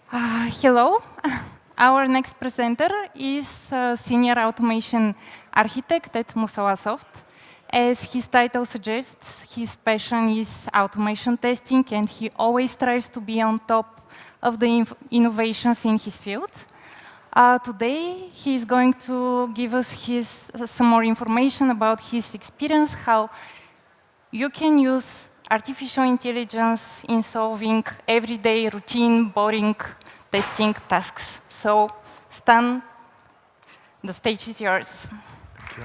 Hello. Our next presenter is a senior automation architect at Musala Soft. As his title suggests, his passion is automation testing, and he always tries to be on top of the innovations in his field. Today, he is going to give us some more information about his experience, how you can use artificial intelligence in solving everyday, routine, boring testing tasks. So, Stan, the stage is yours. Thank you.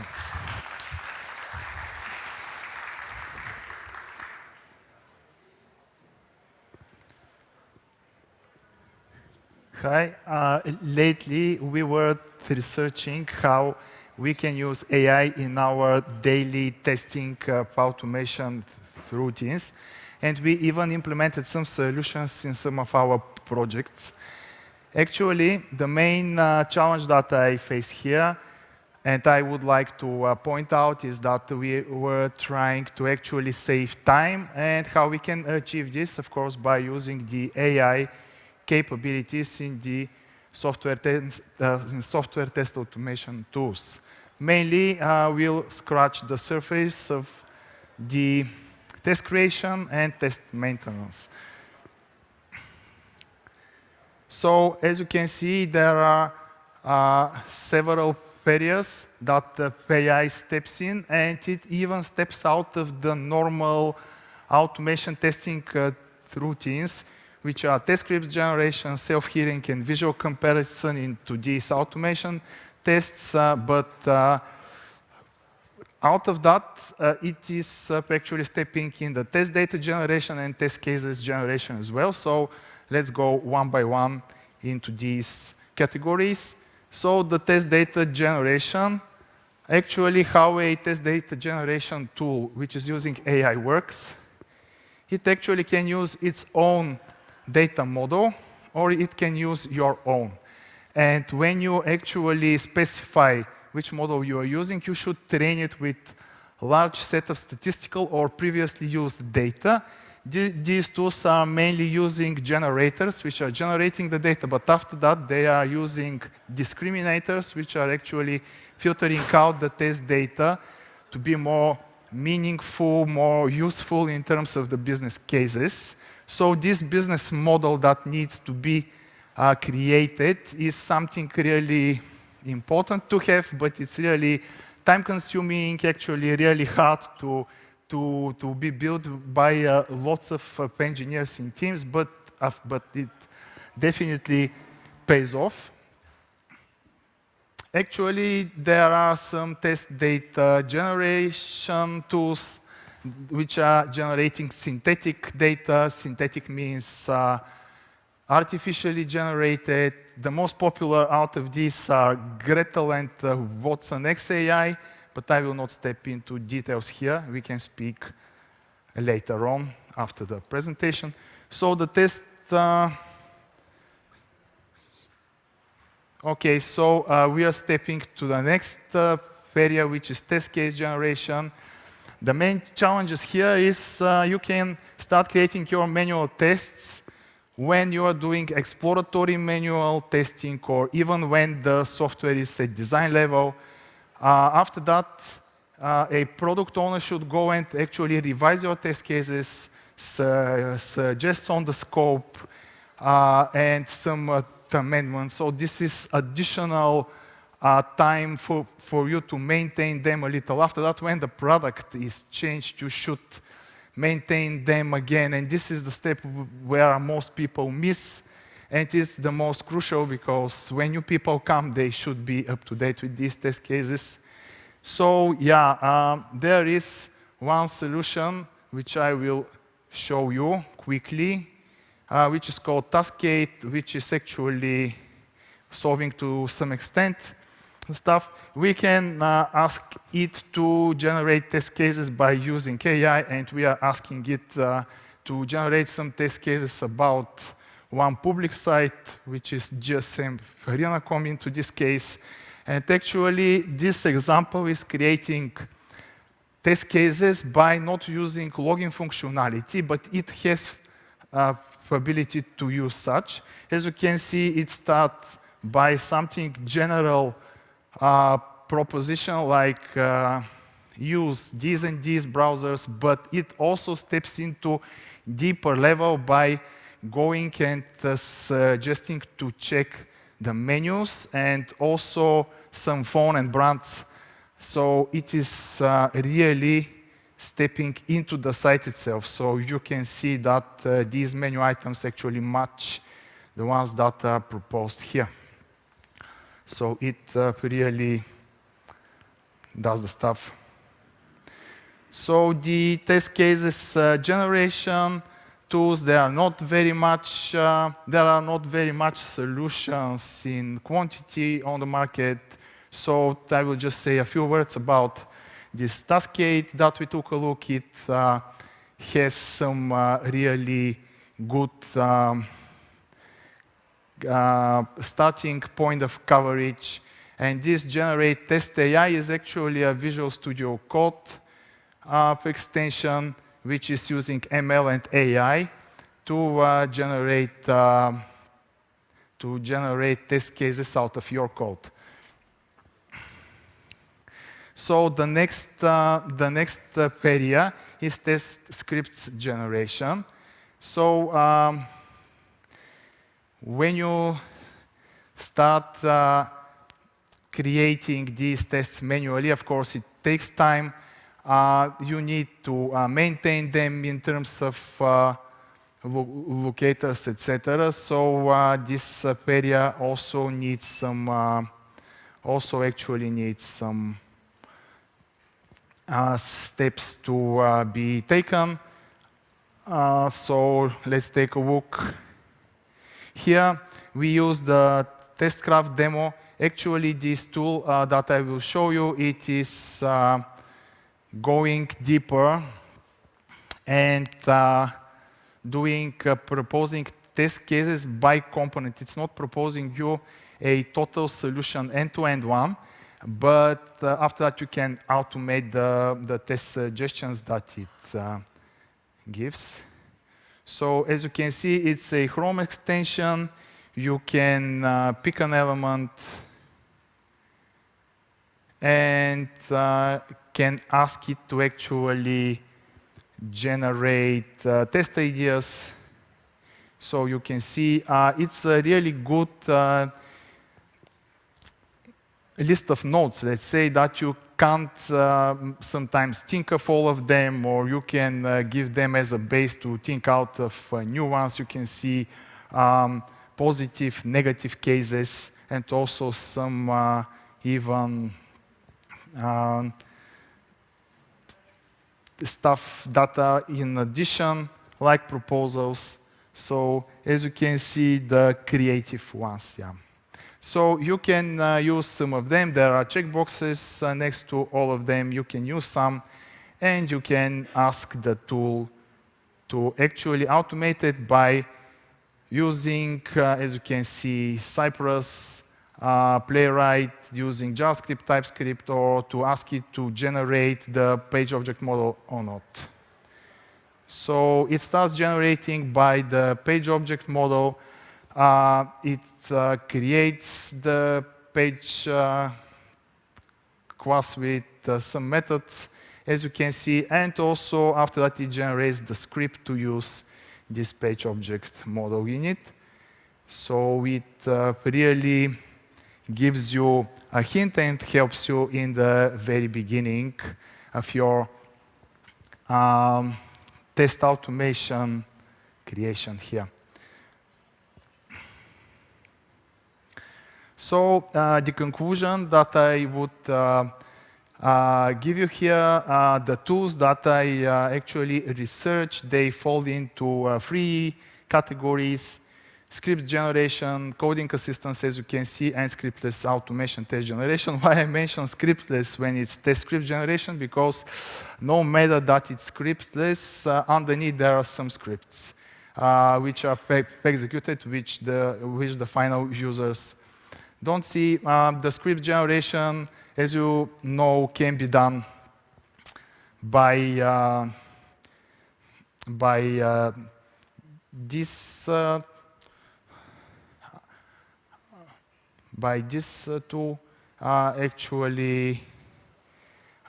Hi. Lately, we were researching how we can use AI in our daily testing automation routines. And we even implemented some solutions in some of our projects. Actually, the main challenge that I face here, and I would like to point out, is that we were trying to actually save time, and how we can achieve this, of course, by using the AI capabilities in the software test automation tools. Mainly, we'll scratch the surface of the test creation and test maintenance. So, as you can see, there are several areas that the AI steps in, and it even steps out of the normal automation testing routines, which are test scripts generation, self-healing, and visual comparison into these automation tests. But out of that, it is actually stepping in the test data generation and test cases generation as well. So let's go one by one into these categories. So the test data generation, actually how a test data generation tool, which is using AI, works. It actually can use its own data model, or it can use your own. And when you actually specify which model you are using, you should train it with a large set of statistical or previously used data. These tools are mainly using generators, which are generating the data, but after that, they are using discriminators, which are actually filtering out the test data to be more meaningful, more useful in terms of the business cases. So this business model that needs to be created is something really important to have, but it's really time-consuming, actually really hard to be built by lots of engineers in teams, but it definitely pays off. Actually, there are some test data generation tools which are generating synthetic data. Synthetic means artificially generated. The most popular out of these are Gretel and Watson XAI, but I will not step into details here. We can speak later on after the presentation. So the test... Okay, so we are stepping to the next area, which is test case generation. The main challenges here is you can start creating your manual tests when you are doing exploratory manual testing, or even when the software is at design level. After that, a product owner should go and actually revise your test cases, suggest on the scope, and some amendments. So this is additional time for you to maintain them a little. After that, when the product is changed, you should maintain them again. And this is the step where most people miss. And it's the most crucial, because when new people come, they should be up to date with these test cases. So yeah, there is one solution which I will show you quickly, which is called Taskade, which is actually solving to some extent stuff. We can ask it to generate test cases by using AI, and we are asking it to generate some test cases about one public site, which is GSM Arena.com into this case. And actually, this example is creating test cases by not using login functionality, but it has capability to use such. As you can see, it starts by something general proposition like use these and these browsers, but it also steps into deeper level by going and suggesting to check the menus and also some phone and brands. So it is really stepping into the site itself. So you can see that these menu items actually match the ones that are proposed here. So it really does the stuff. So the test cases generation tools, there are not very much solutions in quantity on the market. So I will just say a few words about this Taskade that we took a look. It has some really good starting point of coverage. And this generate test AI is actually a Visual Studio Code extension, which is using ML and AI to generate test cases out of your code. So the next area is test scripts generation. So when you start creating these tests manually, of course, it takes time. You need to maintain them in terms of locators, etc. So this area also needs some, actually needs some steps to be taken. So let's take a look. Here we use the testcraft demo. Actually, this tool that I will show you, it is going deeper and proposing test cases by component. It's not proposing you a total solution end-to-end one, but after that you can automate the test suggestions that it gives. So as you can see, it's a Chrome extension. You can pick an element and can ask it to actually generate test ideas. So you can see it's a really good list of nodes. Let's say that you can't sometimes think of all of them, or you can give them as a base to think out of new ones. You can see positive, negative cases, and also some even stuff that are in addition, like proposals. So as you can see, the creative ones, yeah. So you can use some of them. There are checkboxes next to all of them. You can use some, and you can ask the tool to actually automate it by using, as you can see, Cypress, Playwright, using JavaScript, TypeScript, or to ask it to generate the page object model or not. So it starts generating by the page object model. It creates the page class with some methods, as you can see, and also after that it generates the script to use this page object model unit. So it really gives you a hint and helps you in the very beginning of your test automation creation here. So the conclusion that I would give you here, the tools that I actually researched, they fall into 3 categories: script generation, coding assistance, as you can see, and scriptless automation test generation. Why I mention scriptless when it's test script generation? Because no matter that it's scriptless, underneath there are some scripts which are executed, which the final users don't see. The script generation, as you know, can be done by this by this tool, actually,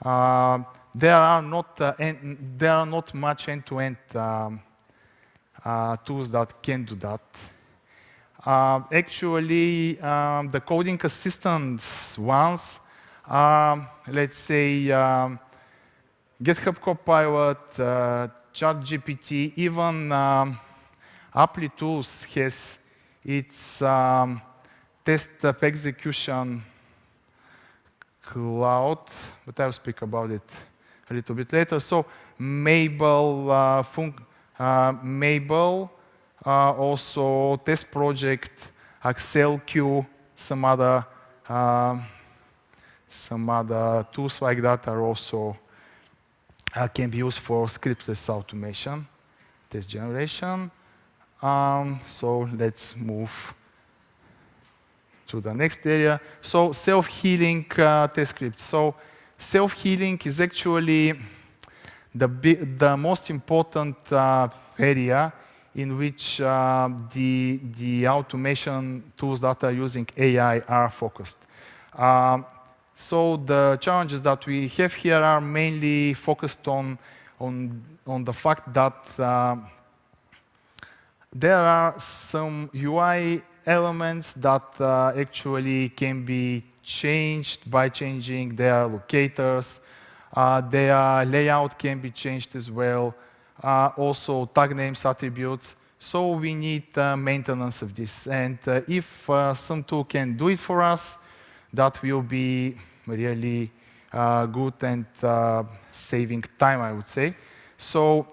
there are not much end-to-end tools that can do that. Actually, the coding assistance ones are, let's say, GitHub Copilot, ChatGPT, even Apply Tools has its test of execution cloud, but I'll speak about it a little bit later. So Mabel, also test project, AccelQ, some other tools like that are also can be used for scriptless automation, test generation. So let's move to the next area. So self-healing test scripts. So self-healing is actually the most important area in which the automation tools that are using AI are focused. So the challenges that we have here are mainly focused on the fact that there are some UI elements that actually can be changed by changing their locators. Their layout can be changed as well. Also tag names, attributes. So we need maintenance of this. And if some tool can do it for us, that will be really good and saving time, I would say. So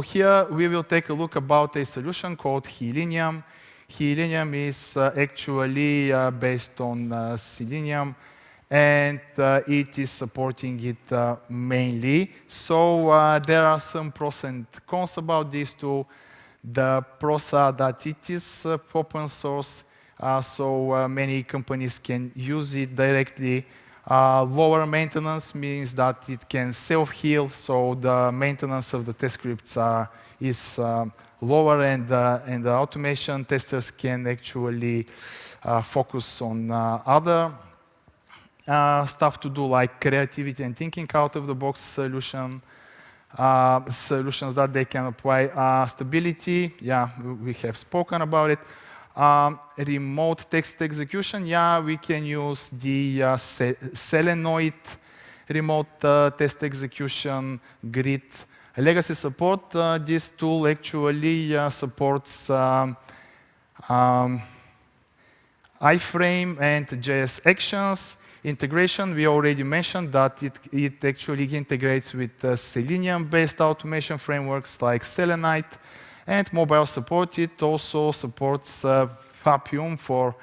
here we will take a look about a solution called Helinium. Helinium is actually based on Selenium, and it is supporting it mainly. So there are some pros and cons about this tool. The pros are that it is open source, so many companies can use it directly. Lower maintenance means that it can self-heal, so the maintenance of the test scripts is lower, and the automation testers can actually focus on other stuff to do, like creativity and thinking out of the box solutions that they can apply. Stability, yeah, we have spoken about it. Remote text execution, yeah, we can use the Selenoid remote test execution grid. Legacy support, this tool actually supports iframe and JS actions. Integration, we already mentioned that it actually integrates with Selenium-based automation frameworks like Selenite. And mobile support, it also supports Appium for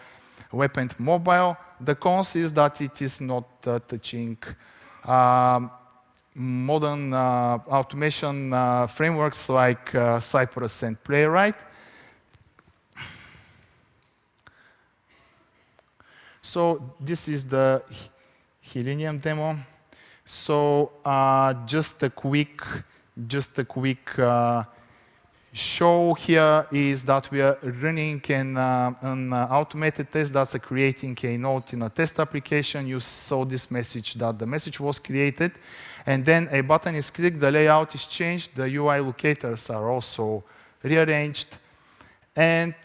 web and mobile. The cons is that it is not touching modern automation frameworks like Cypress and Playwright. So this is the Helinium demo. So just a quick show here is that we are running an automated test that's creating a note in a test application. You saw this message that the message was created, and then a button is clicked, the layout is changed, the UI locators are also rearranged, and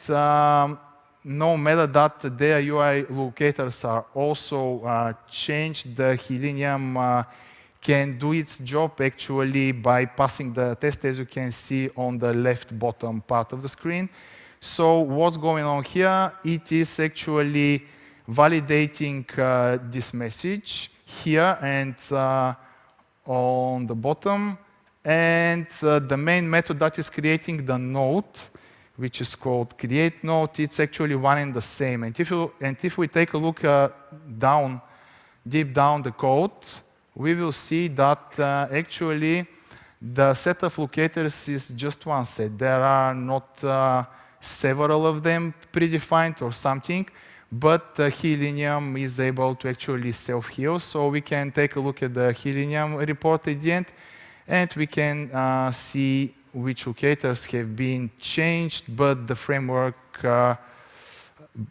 no matter that their UI locators are also changed, the Helinium can do its job actually by passing the test, as you can see on the left bottom part of the screen. So what's going on here? It is actually validating this message here and on the bottom. And the main method that is creating the note, which is called create note, it's actually one and the same. And if we take a look deep down the code, we will see that actually the set of locators is just one set. There are not several of them predefined or something, but the Helinium is able to actually self-heal. So we can take a look at the Helinium report at the end. And we can see which locators have been changed, but the framework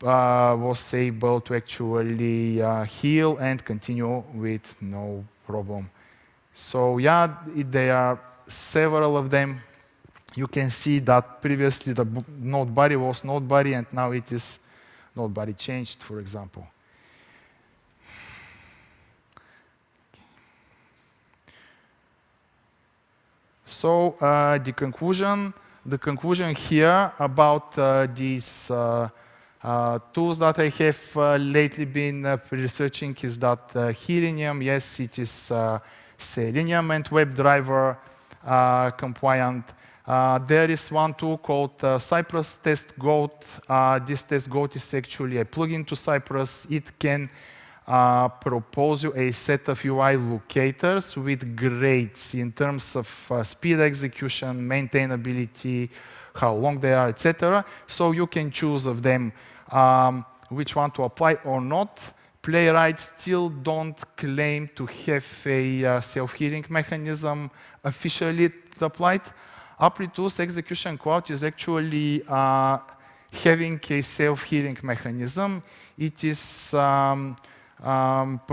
was able to actually heal and continue with no problem. So yeah, there are several of them. You can see that previously the node body was node body, and now it is node body changed, for example. So the conclusion here about these tools that I have lately been researching is that Selenium, yes, it is Selenium and WebDriver compliant. There is one tool called Cypress Test Goat. This Test Goat is actually a plugin to Cypress. It can propose you a set of UI locators with grades in terms of speed execution, maintainability, how long they are, etc. So you can choose of them which one to apply or not. Playwright still don't claim to have a self-healing mechanism officially applied. AppReduce Execution Cloud is actually having a self-healing mechanism. It is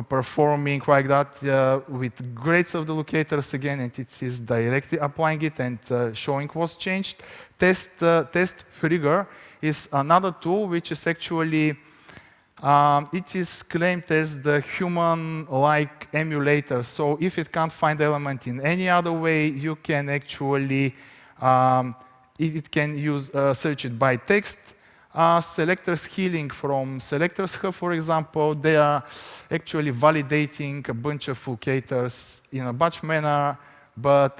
performing like that with grades of the locators again, and it is directly applying it and showing what's changed. Test Trigger is another tool which is actually it is claimed as the human-like emulator. So if it can't find element in any other way, you can actually it can use search it by text. Selectors healing from Selectors Hub, for example, they are actually validating a bunch of locators in a batch manner, but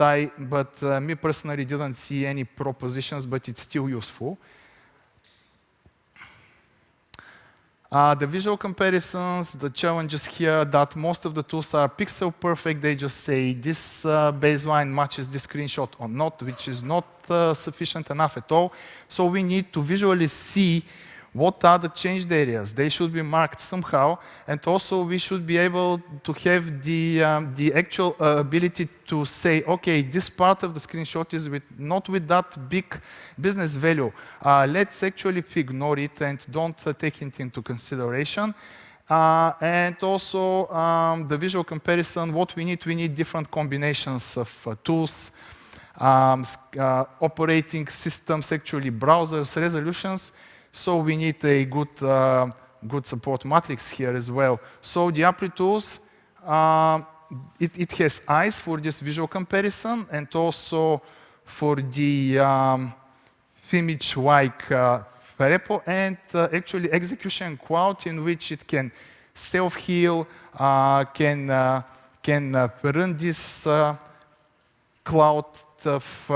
me personally didn't see any propositions, but it's still useful. The visual comparisons, the challenges here that most of the tools are pixel perfect. They just say this baseline matches this screenshot or not, which is not sufficient enough at all. So we need to visually see what are the changed areas. They should be marked somehow, and also we should be able to have the actual ability to say, okay, this part of the screenshot is not with that big business value. Let's actually ignore it and don't take it into consideration. And also the visual comparison, what we need different combinations of tools, operating systems, actually browsers, resolutions. So we need a good support matrix here as well. So the AppReduce, it has eyes for this visual comparison and also for the image-like repo, and actually execution cloud in which it can self-heal, can run this cloud of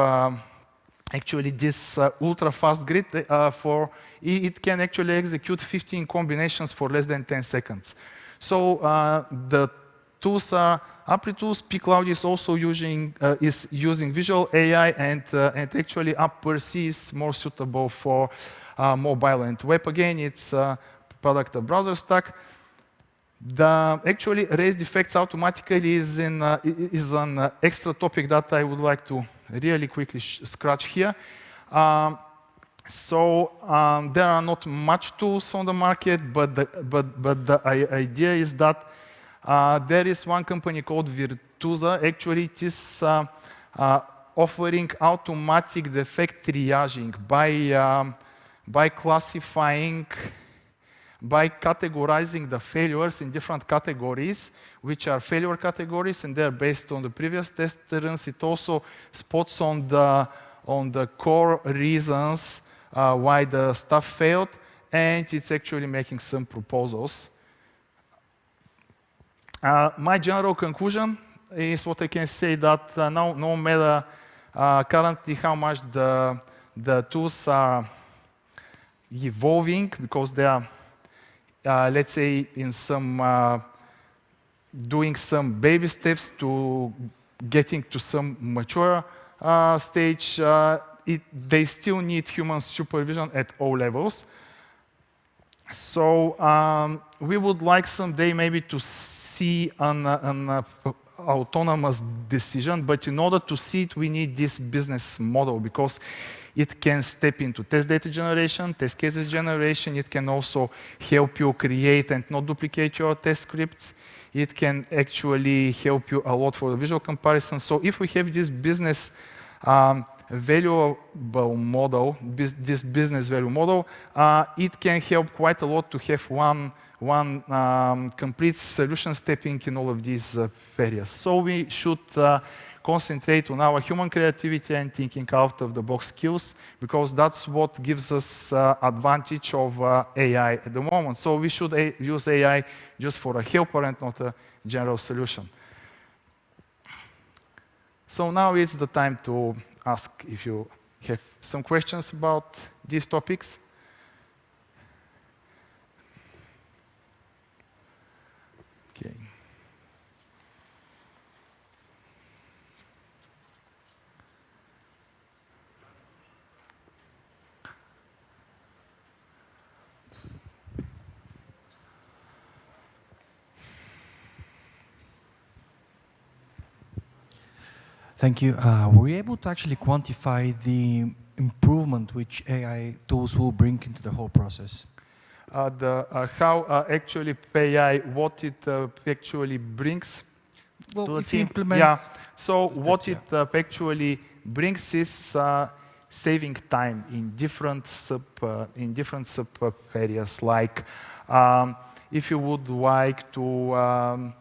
actually this ultra-fast grid for it can actually execute 15 combinations for less than 10 seconds. So the tools are AppReduce. pCloud is also using visual AI, and actually AppRC is more suitable for mobile and web. Again, it's a product of browser stack. The actually raised effects automatically is an extra topic that I would like to really quickly scratch here. So there are not much tools on the market, but the idea is that there is one company called Virtusa. Actually, it is offering automatic defect triaging by classifying, by categorizing the failures in different categories, which are failure categories, and they're based on the previous test runs. It also spots on the core reasons why the stuff failed, and it's actually making some proposals. My general conclusion is what I can say, that no matter currently how much the tools are evolving, because they are, let's say, in some doing some baby steps to getting to some mature stage, they still need human supervision at all levels. So we would like someday maybe to see an autonomous decision, but in order to see it, we need this business model because it can step into test data generation, test cases generation. It can also help you create and not duplicate your test scripts. It can actually help you a lot for the visual comparison. So if we have this business valuable model, this business value model, it can help quite a lot to have one complete solution stepping in all of these areas. So we should concentrate on our human creativity and thinking out of the box skills because that's what gives us advantage of AI at the moment. So we should use AI just for a helper and not a general solution. So now it's the time to ask if you have some questions about these topics. Okay. Thank you. Were you able to actually quantify the improvement which AI tools will bring into the whole process? How actually AI, what it actually brings Well, to the if you team? implement Yeah. So steps, what yeah. it actually brings is saving time in different sub areas. Like if you would like to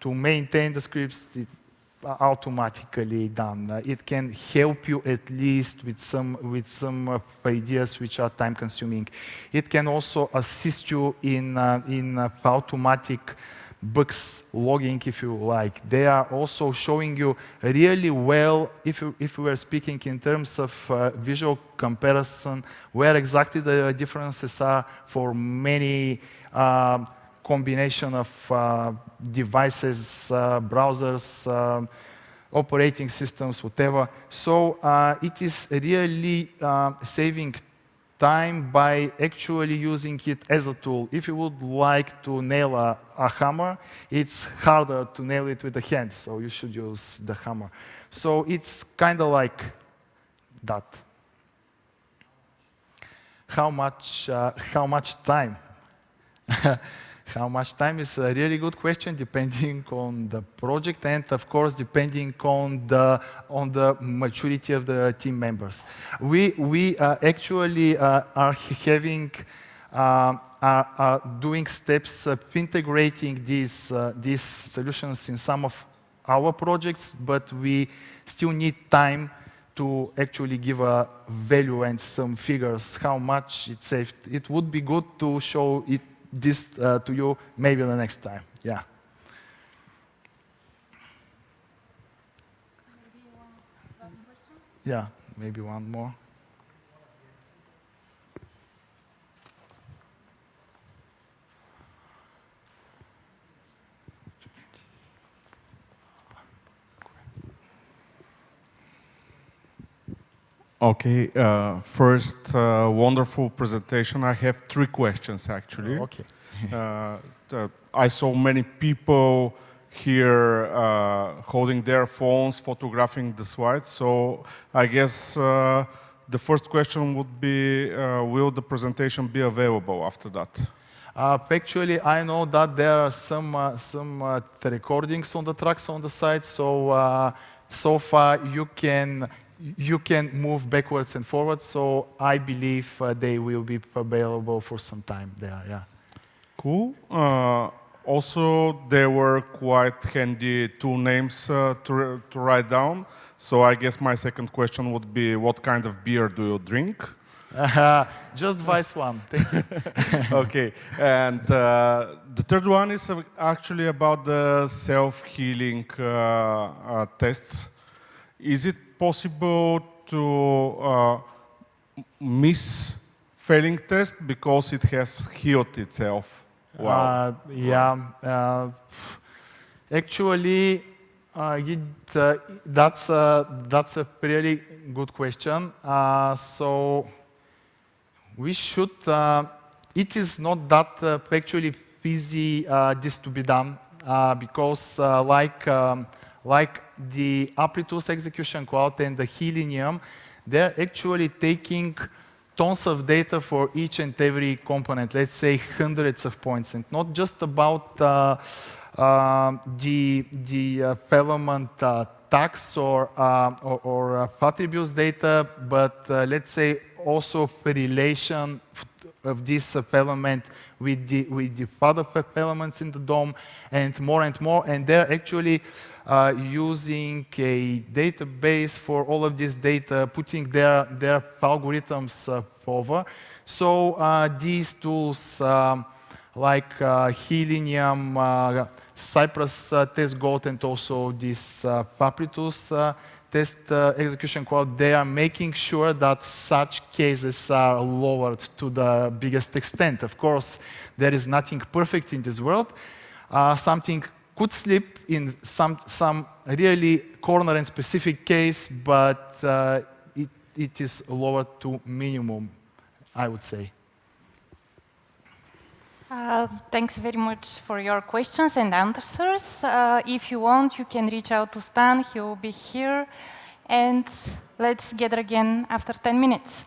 maintain the scripts, automatically done. It can help you at least with some ideas which are time consuming. It can also assist you in automatic bugs logging if you like. They are also showing you really well, if we were speaking in terms of visual comparison, where exactly the differences are for many combination of devices, browsers, operating systems, whatever. So it is really saving time by actually using it as a tool. If you would like to nail a hammer, it's harder to nail it with the hand, so you should use the hammer. So it's kind of like that. How much time? How much time is a really good question, depending on the project and, of course, depending on the maturity of the team members. We actually are having are doing steps integrating these solutions in some of our projects, but we still need time to actually give a value and some figures, how much it saved. It would be good to show this to you maybe the next time. Yeah. Maybe one last question? Yeah, maybe one more. Okay, first, wonderful presentation. I have 3 questions, actually. Okay. I saw many people here holding their phones, photographing the slides. So I guess the first question would be, will the presentation be available after that? Actually, I know that there are some recordings on the tracks on the site, so so far you can move backwards and forwards. So I believe they will be available for some time there. Yeah. Cool. Also, there were quite handy 2 names to write down. So I guess my second question would be, what kind of beer do you drink? Just Vice One. Thank you. Okay. And the third one is actually about the self-healing tests. Is it possible to miss failing test because it has healed itself? Wow. Yeah. Actually, that's a really good question. So we should. It is not that actually easy this to be done because like like the Amplitude Execution Cloud and the Selenium, they're actually taking tons of data for each and every component, let's say hundreds of points, and not just about the element tags or attributes data, but let's say also relation of this element with the other elements in the DOM, and more, and they're actually using a database for all of this data, putting their algorithms over. So these tools like Selenium, Cypress Test Goat, and also this Amplitude Test Execution Cloud, they are making sure that such cases are lowered to the biggest extent. Of course, there is nothing perfect in this world. Something could slip in some really corner and specific case, but it is lowered to minimum, I would say. Thanks very much for your questions and answers. If you want, you can reach out to Stan. He will be here. And let's gather again after 10 minutes.